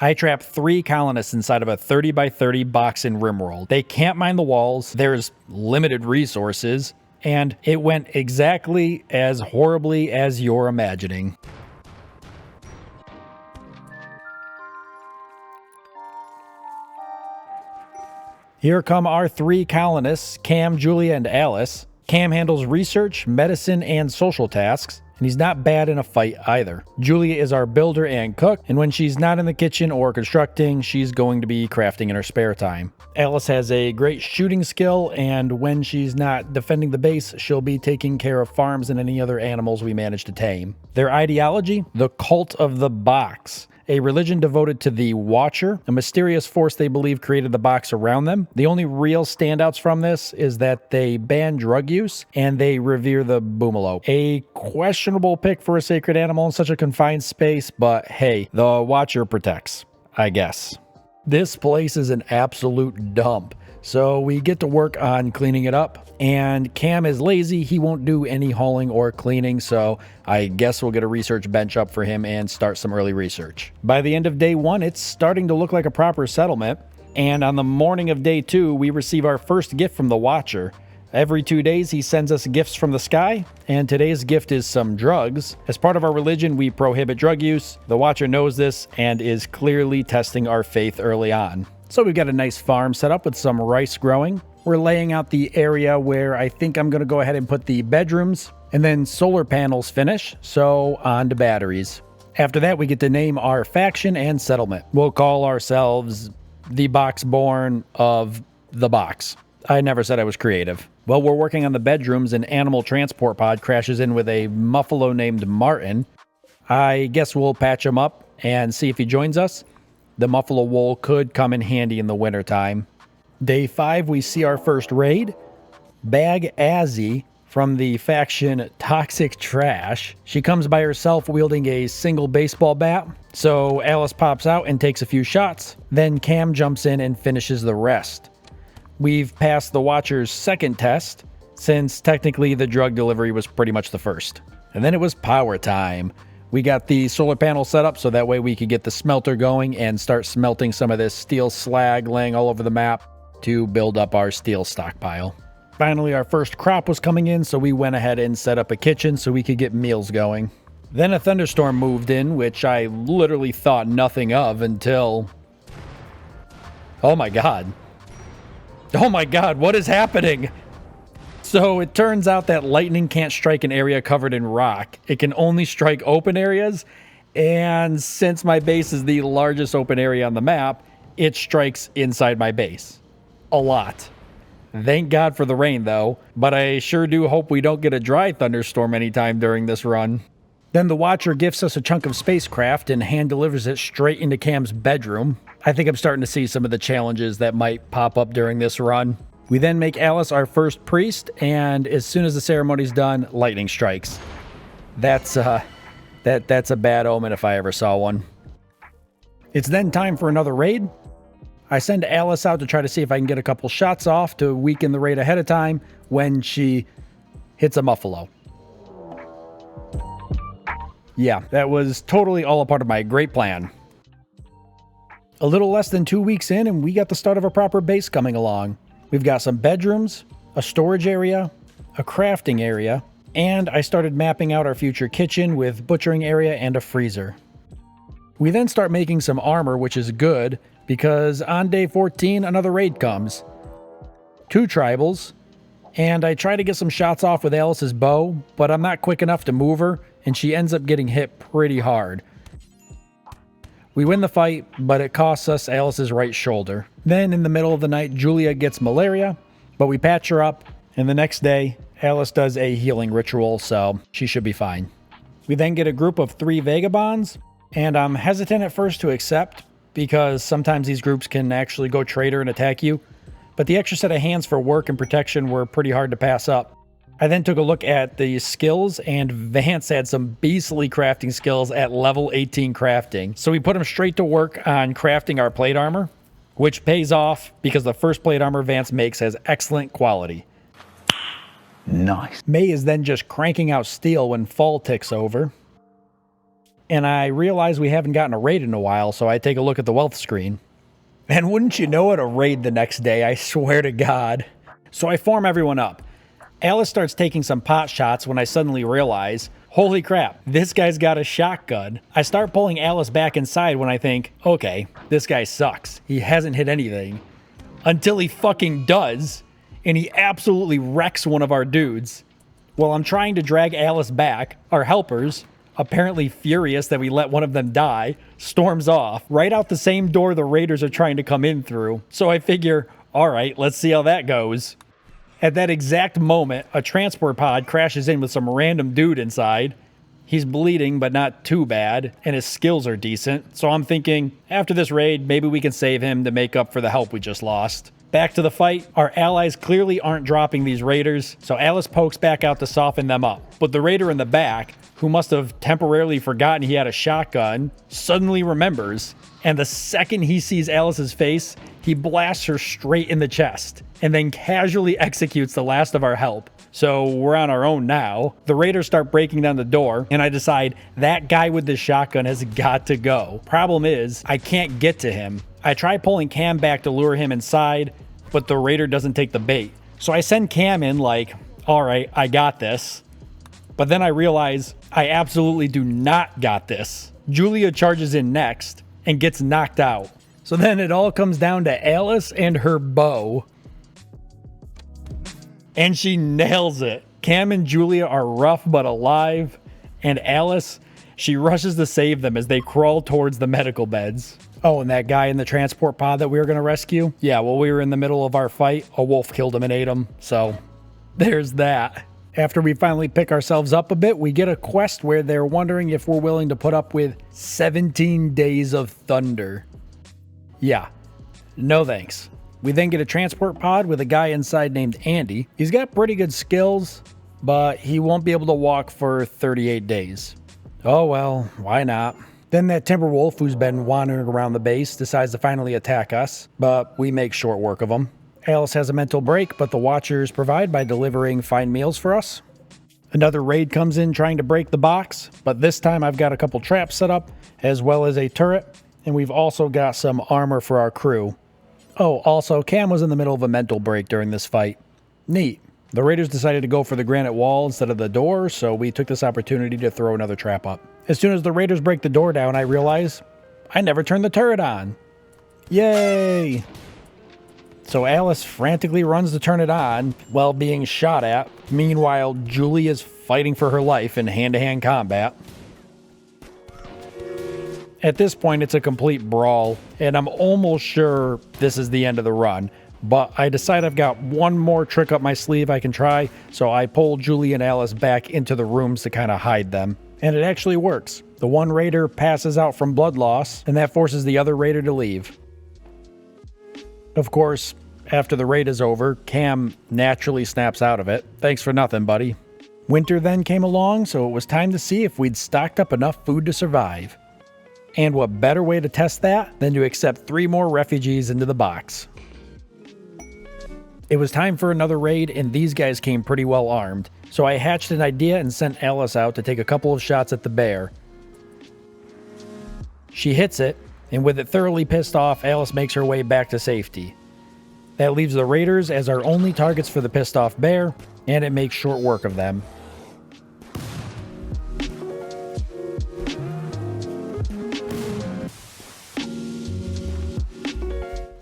I trapped 3 colonists inside of a 30 by 30 box in RimWorld. They can't mine the walls, there's limited resources, and it went exactly as horribly as you're imagining. Here come our 3 colonists, Cam, Julia, and Alice. Cam handles research, medicine, and social tasks, and he's not bad in a fight either. Julia is our builder and cook, and when she's not in the kitchen or constructing, she's going to be crafting in her spare time. Alice has a great shooting skill, and when she's not defending the base, she'll be taking care of farms and any other animals we manage to tame. Their ideology? The cult of the box. A religion devoted to the Watcher, a mysterious force they believe created the box around them. The only real standouts from this is that they ban drug use and they revere the boomalo. A questionable pick for a sacred animal in such a confined space, but hey, the Watcher protects, I guess. This place is an absolute dump, so we get to work on cleaning it up. And Cam is lazy, he won't do any hauling or cleaning, so I guess we'll get a research bench up for him and start some early research. By the end of day 1, it's starting to look like a proper settlement, and on the morning of day 2, we receive our first gift from the Watcher. Every 2 days, he sends us gifts from the sky, and today's gift is some drugs. As part of our religion, we prohibit drug use. The Watcher knows this and is clearly testing our faith early on. So we've got a nice farm set up with some rice growing. We're laying out the area where I think I'm going to go ahead and put the bedrooms, and then solar panels finish, so on to batteries. After that, we get to name our faction and settlement. We'll call ourselves the Boxborn of the Box. I never said I was creative. While we're working on the bedrooms, an animal transport pod crashes in with a muffalo named Martin. I guess we'll patch him up and see if he joins us. The muffalo wool could come in handy in the wintertime. Day 5, we see our first raid. Bag Azzy from the faction Toxic Trash. She comes by herself wielding a single baseball bat. So Alice pops out and takes a few shots. Then Cam jumps in and finishes the rest. We've passed the Watcher's second test, since technically the drug delivery was pretty much the first. And then it was power time. We got the solar panel set up so that way we could get the smelter going and start smelting some of this steel slag laying all over the map to build up our steel stockpile. Finally, our first crop was coming in, so we went ahead and set up a kitchen so we could get meals going. Then a thunderstorm moved in, which I literally thought nothing of until... Oh my god. Oh my god, what is happening? So it turns out that lightning can't strike an area covered in rock. It can only strike open areas, and since my base is the largest open area on the map, it strikes inside my base. A lot. Thank God for the rain though, but I sure do hope we don't get a dry thunderstorm anytime during this run. Then the Watcher gifts us a chunk of spacecraft and hand delivers it straight into Cam's bedroom. I think I'm starting to see some of the challenges that might pop up during this run. We then make Alice our first priest, and as soon as the ceremony's done, lightning strikes. That's a bad omen if I ever saw one. It's then time for another raid. I send Alice out to try to see if I can get a couple shots off to weaken the raid ahead of time when she hits a muffalo. Yeah, that was totally all a part of my great plan. A little less than 2 weeks in, and we got the start of a proper base coming along. We've got some bedrooms, a storage area, a crafting area, and I started mapping out our future kitchen with butchering area and a freezer. We then start making some armor, which is good, because on day 14, another raid comes. 2 tribals, and I try to get some shots off with Alice's bow, but I'm not quick enough to move her, and she ends up getting hit pretty hard. We win the fight, but it costs us Alice's right shoulder. Then in the middle of the night, Julia gets malaria, but we patch her up, and the next day, Alice does a healing ritual, so she should be fine. We then get a group of 3 vagabonds, and I'm hesitant at first to accept, because sometimes these groups can actually go traitor and attack you, but the extra set of hands for work and protection were pretty hard to pass up. I then took a look at the skills, and Vance had some beastly crafting skills at level 18 crafting. So we put him straight to work on crafting our plate armor, which pays off because the first plate armor Vance makes has excellent quality. Nice. May is then just cranking out steel when fall ticks over. and I realize we haven't gotten a raid in a while, so I take a look at the wealth screen. And wouldn't you know it, a raid the next day, I swear to God. So I form everyone up. Alice starts taking some pot shots when I suddenly realize, holy crap, this guy's got a shotgun. I start pulling Alice back inside when I think, okay, this guy sucks. He hasn't hit anything. Until he fucking does, and he absolutely wrecks one of our dudes. While I'm trying to drag Alice back, our helpers, apparently furious that we let one of them die, storms off right out the same door the raiders are trying to come in through. So I figure, all right, let's see how that goes. At that exact moment, a transport pod crashes in with some random dude inside. He's bleeding, but not too bad, and his skills are decent. So I'm thinking, after this raid, maybe we can save him to make up for the help we just lost. Back to the fight, our allies clearly aren't dropping these raiders, so Alice pokes back out to soften them up. But the raider in the back, who must have temporarily forgotten he had a shotgun, suddenly remembers, and the second he sees Alice's face, he blasts her straight in the chest, and then casually executes the last of our help. So we're on our own now. The raiders start breaking down the door, and I decide that guy with the shotgun has got to go. Problem is, I can't get to him. I try pulling Cam back to lure him inside, but the raider doesn't take the bait. So I send Cam in like, all right, I got this. But then I realize I absolutely do not got this. Julia charges in next and gets knocked out. So then it all comes down to Alice and her bow. And she nails it. Cam and Julia are rough but alive. And Alice, she rushes to save them as they crawl towards the medical beds. Oh, and that guy in the transport pod that we were going to rescue? Yeah, while we were in the middle of our fight, a wolf killed him and ate him. So there's that. After we finally pick ourselves up a bit, we get a quest where they're wondering if we're willing to put up with 17 days of thunder. Yeah, no thanks. We then get a transport pod with a guy inside named Andy. He's got pretty good skills, but he won't be able to walk for 38 days. Oh well, why not? Then that timber wolf who's been wandering around the base decides to finally attack us, but we make short work of him. Alice has a mental break, but the Watchers provide by delivering fine meals for us. Another raid comes in trying to break the box, but this time I've got a couple traps set up, as well as a turret, and we've also got some armor for our crew. Oh, also, Cam was in the middle of a mental break during this fight. Neat. The raiders decided to go for the granite wall instead of the door, so we took this opportunity to throw another trap up. As soon as the raiders break the door down, I realize I never turned the turret on. Yay! So Alice frantically runs to turn it on while being shot at. Meanwhile, Julie is fighting for her life in hand-to-hand combat. At this point, it's a complete brawl, and I'm almost sure this is the end of the run. But I decide I've got one more trick up my sleeve I can try, so I pull Julie and Alice back into the rooms to kind of hide them. And it actually works. The one raider passes out from blood loss, and that forces the other raider to leave. Of course, after the raid is over, Cam naturally snaps out of it. Thanks for nothing, buddy. Winter then came along, so it was time to see if we'd stocked up enough food to survive. And what better way to test that than to accept 3 more refugees into the box. It was time for another raid, and these guys came pretty well armed. So I hatched an idea and sent Alice out to take a couple of shots at the bear. She hits it, and with it thoroughly pissed off, Alice makes her way back to safety. That leaves the raiders as our only targets for the pissed off bear, and it makes short work of them.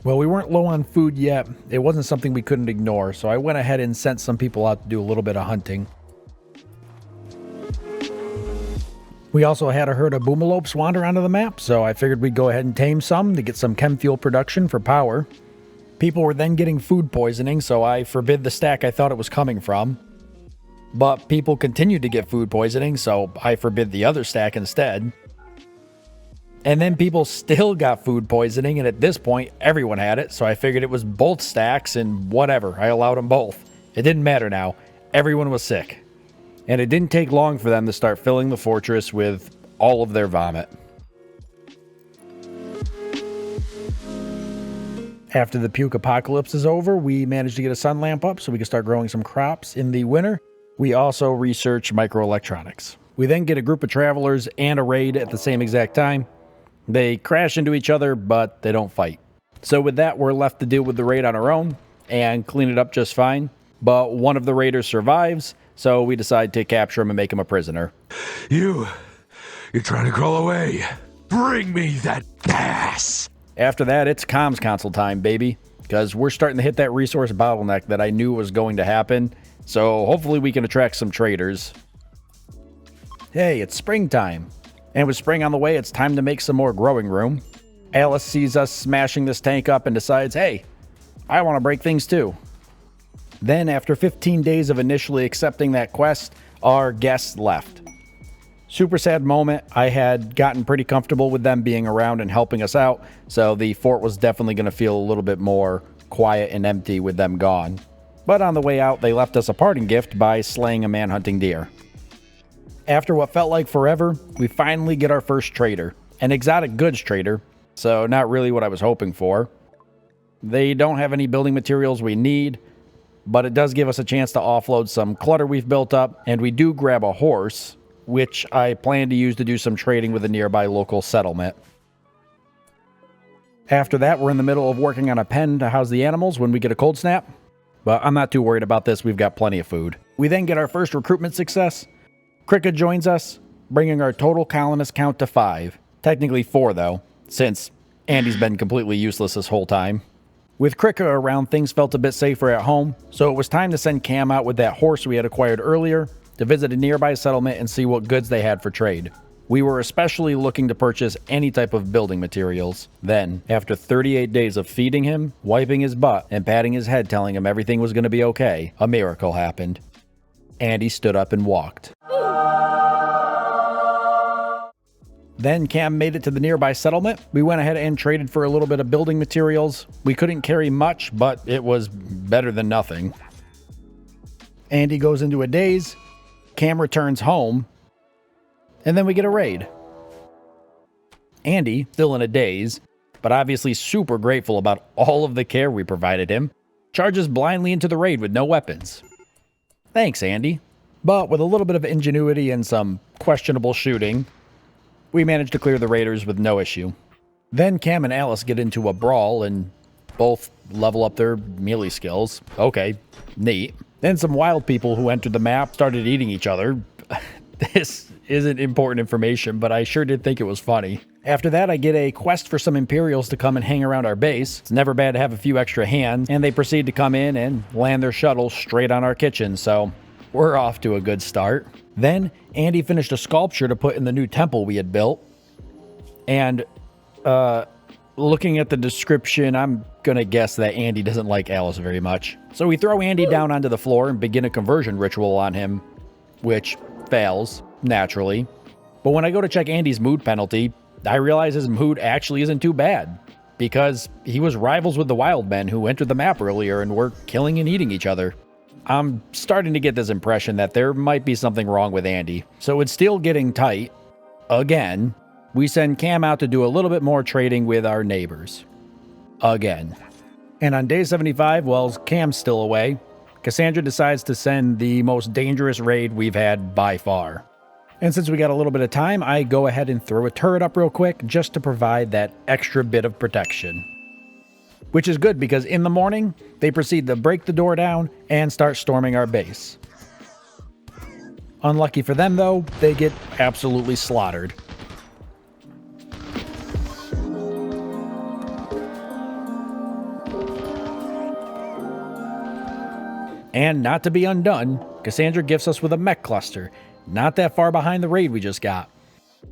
Well, we weren't low on food yet. It wasn't something we couldn't ignore, so I went ahead and sent some people out to do a little bit of hunting. We also had a herd of boomalopes wander onto the map, so I figured we'd go ahead and tame some to get some chem fuel production for power. People were then getting food poisoning, so I forbid the stack I thought it was coming from. But people continued to get food poisoning, so I forbid the other stack instead. And then people still got food poisoning, and at this point, everyone had it, so I figured it was both stacks, and whatever, I allowed them both. It didn't matter now. Everyone was sick. And it didn't take long for them to start filling the fortress with all of their vomit. After the puke apocalypse is over, we managed to get a sun lamp up so we could start growing some crops in the winter. We also researched microelectronics. We then get a group of travelers and a raid at the same exact time. They crash into each other, but they don't fight. So with that, we're left to deal with the raid on our own and clean it up just fine. But one of the raiders survives, so we decide to capture him and make him a prisoner. You're trying to crawl away. Bring me that gas. After that, it's comms console time, baby. Because we're starting to hit that resource bottleneck that I knew was going to happen. So hopefully we can attract some traders. Hey, it's springtime. And with spring on the way, it's time to make some more growing room. Alice sees us smashing this tank up and decides, hey, I want to break things too. Then, after 15 days of initially accepting that quest, our guests left. Super sad moment. I had gotten pretty comfortable with them being around and helping us out, so the fort was definitely going to feel a little bit more quiet and empty with them gone. But on the way out, they left us a parting gift by slaying a man-hunting deer. After what felt like forever, we finally get our first trader, an exotic goods trader, so not really what I was hoping for. They don't have any building materials we need, but it does give us a chance to offload some clutter we've built up, and we do grab a horse, which I plan to use to do some trading with a nearby local settlement. After that, we're in the middle of working on a pen to house the animals when we get a cold snap, but I'm not too worried about this, we've got plenty of food. We then get our first recruitment success. Cricket joins us, bringing our total colonist count to 5. Technically 4 though, since Andy's been completely useless this whole time. With Cricket around, things felt a bit safer at home, so it was time to send Cam out with that horse we had acquired earlier to visit a nearby settlement and see what goods they had for trade. We were especially looking to purchase any type of building materials. Then, after 38 days of feeding him, wiping his butt, and patting his head telling him everything was going to be okay, a miracle happened. Andy stood up and walked. Then Cam made it to the nearby settlement. We went ahead and traded for a little bit of building materials. We couldn't carry much, but it was better than nothing. Andy goes into a daze. Cam returns home. And then we get a raid. Andy, still in a daze, but obviously super grateful about all of the care we provided him, charges blindly into the raid with no weapons. Thanks, Andy. But with a little bit of ingenuity and some questionable shooting, we managed to clear the raiders with no issue. Then Cam and Alice get into a brawl and both level up their melee skills. Okay, neat. Then some wild people who entered the map started eating each other. This isn't important information, but I sure did think it was funny. After that, I get a quest for some Imperials to come and hang around our base. It's never bad to have a few extra hands, and they proceed to come in and land their shuttle straight on our kitchen, so we're off to a good start. Then, Andy finished a sculpture to put in the new temple we had built. And, looking at the description, I'm gonna guess that Andy doesn't like Alice very much. So we throw Andy down onto the floor and begin a conversion ritual on him, which fails, naturally. But when I go to check Andy's mood penalty, I realize his mood actually isn't too bad, because he was rivals with the wild men who entered the map earlier and were killing and eating each other. I'm starting to get this impression that there might be something wrong with Andy. So it's still getting tight. Again, we send Cam out to do a little bit more trading with our neighbors. Again. And on day 75, while Cam's still away, Cassandra decides to send the most dangerous raid we've had by far. And since we got a little bit of time, I go ahead and throw a turret up real quick just to provide that extra bit of protection. Which is good because in the morning, they proceed to break the door down and start storming our base. Unlucky for them though, they get absolutely slaughtered. And not to be undone, Cassandra gifts us with a mech cluster, not that far behind the raid we just got.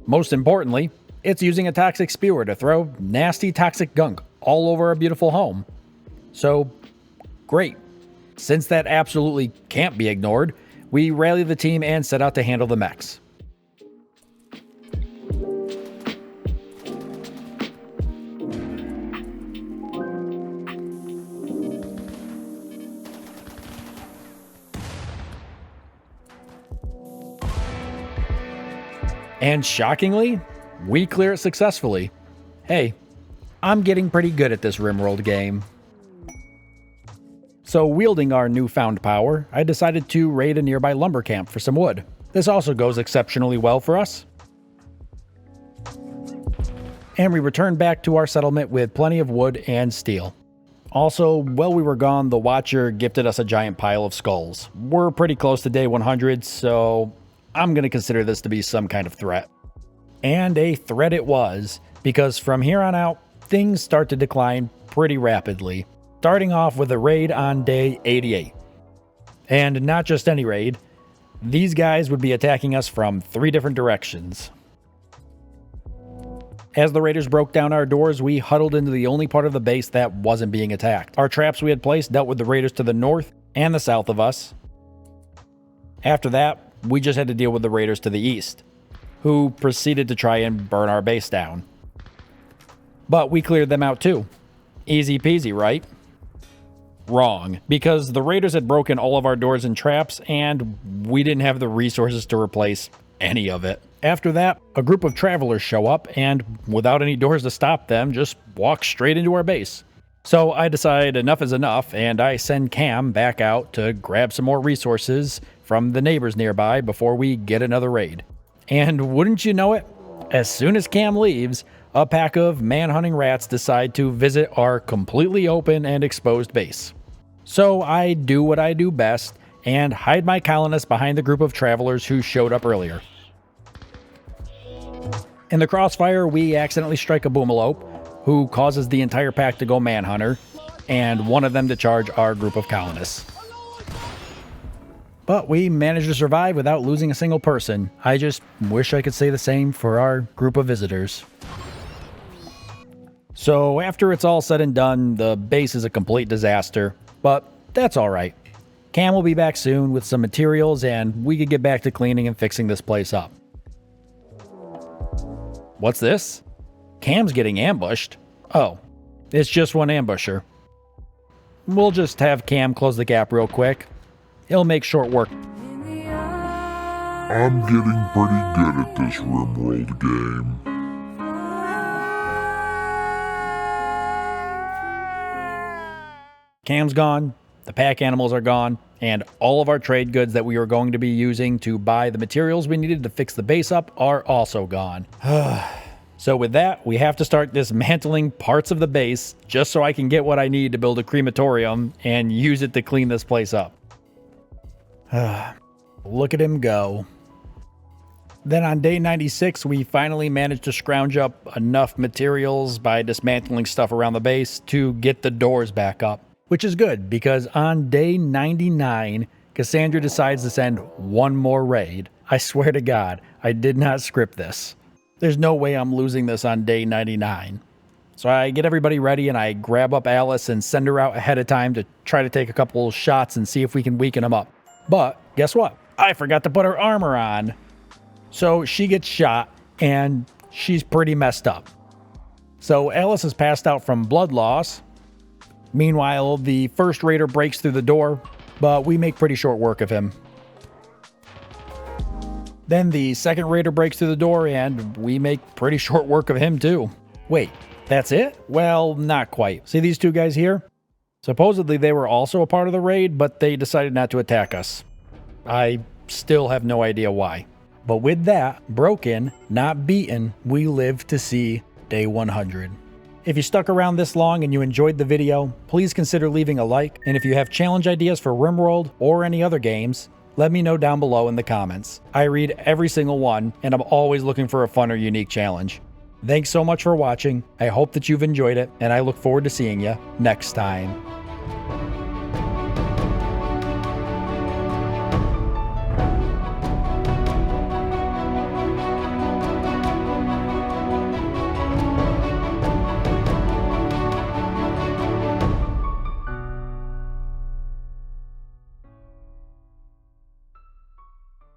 Most importantly, it's using a toxic spewer to throw nasty toxic gunk all over our beautiful home. So, great. Since that absolutely can't be ignored, we rally the team and set out to handle the mechs. And shockingly, we clear it successfully. Hey, I'm getting pretty good at this RimWorld game. So wielding our newfound power, I decided to raid a nearby lumber camp for some wood. This also goes exceptionally well for us. And we returned back to our settlement with plenty of wood and steel. Also, while we were gone, the Watcher gifted us a giant pile of skulls. We're pretty close to day 100, so I'm going to consider this to be some kind of threat. And a threat it was, because from here on out, things start to decline pretty rapidly, starting off with a raid on day 88. And not just any raid, these guys would be attacking us from 3 different directions. As the raiders broke down our doors, we huddled into the only part of the base that wasn't being attacked. Our traps we had placed dealt with the raiders to the north and the south of us. After that, we just had to deal with the raiders to the east, who proceeded to try and burn our base down. But we cleared them out too. Easy peasy, right? Wrong, because the raiders had broken all of our doors and traps, and we didn't have the resources to replace any of it. After that, a group of travelers show up, and without any doors to stop them, just walk straight into our base. So I decide enough is enough, and I send Cam back out to grab some more resources from the neighbors nearby before we get another raid. And wouldn't you know it, as soon as Cam leaves, a pack of man-hunting rats decide to visit our completely open and exposed base. So I do what I do best and hide my colonists behind the group of travelers who showed up earlier. In the crossfire, we accidentally strike a boomalope, who causes the entire pack to go manhunter, and one of them to charge our group of colonists. But we managed to survive without losing a single person. I just wish I could say the same for our group of visitors. So after it's all said and done, the base is a complete disaster, but that's alright. Cam will be back soon with some materials, and we could get back to cleaning and fixing this place up. What's this? Cam's getting ambushed. Oh, it's just one ambusher. We'll just have Cam close the gap real quick. He'll make short work. I'm getting pretty good at this RimWorld game. Cam's gone, the pack animals are gone, and all of our trade goods that we were going to be using to buy the materials we needed to fix the base up are also gone. So with that, we have to start dismantling parts of the base just so I can get what I need to build a crematorium and use it to clean this place up. Look at him go. Then on day 96, we finally managed to scrounge up enough materials by dismantling stuff around the base to get the doors back up. Which is good, because on day 99, Cassandra decides to send one more raid. I swear to God, I did not script this. There's no way I'm losing this on day 99. So I get everybody ready and I grab up Alice and send her out ahead of time to try to take a couple shots and see if we can weaken them up. But guess what? I forgot to put her armor on. So she gets shot and she's pretty messed up. So Alice is passed out from blood loss. Meanwhile, the first raider breaks through the door, but we make pretty short work of him. Then the second raider breaks through the door, and we make pretty short work of him too. Wait, that's it? Well, not quite. See these two guys here? Supposedly they were also a part of the raid, but they decided not to attack us. I still have no idea why. But with that, broken, not beaten, we live to see day 100. If you stuck around this long and you enjoyed the video, please consider leaving a like, and if you have challenge ideas for RimWorld or any other games, let me know down below in the comments. I read every single one, and I'm always looking for a fun or unique challenge. Thanks so much for watching, I hope that you've enjoyed it, and I look forward to seeing you next time.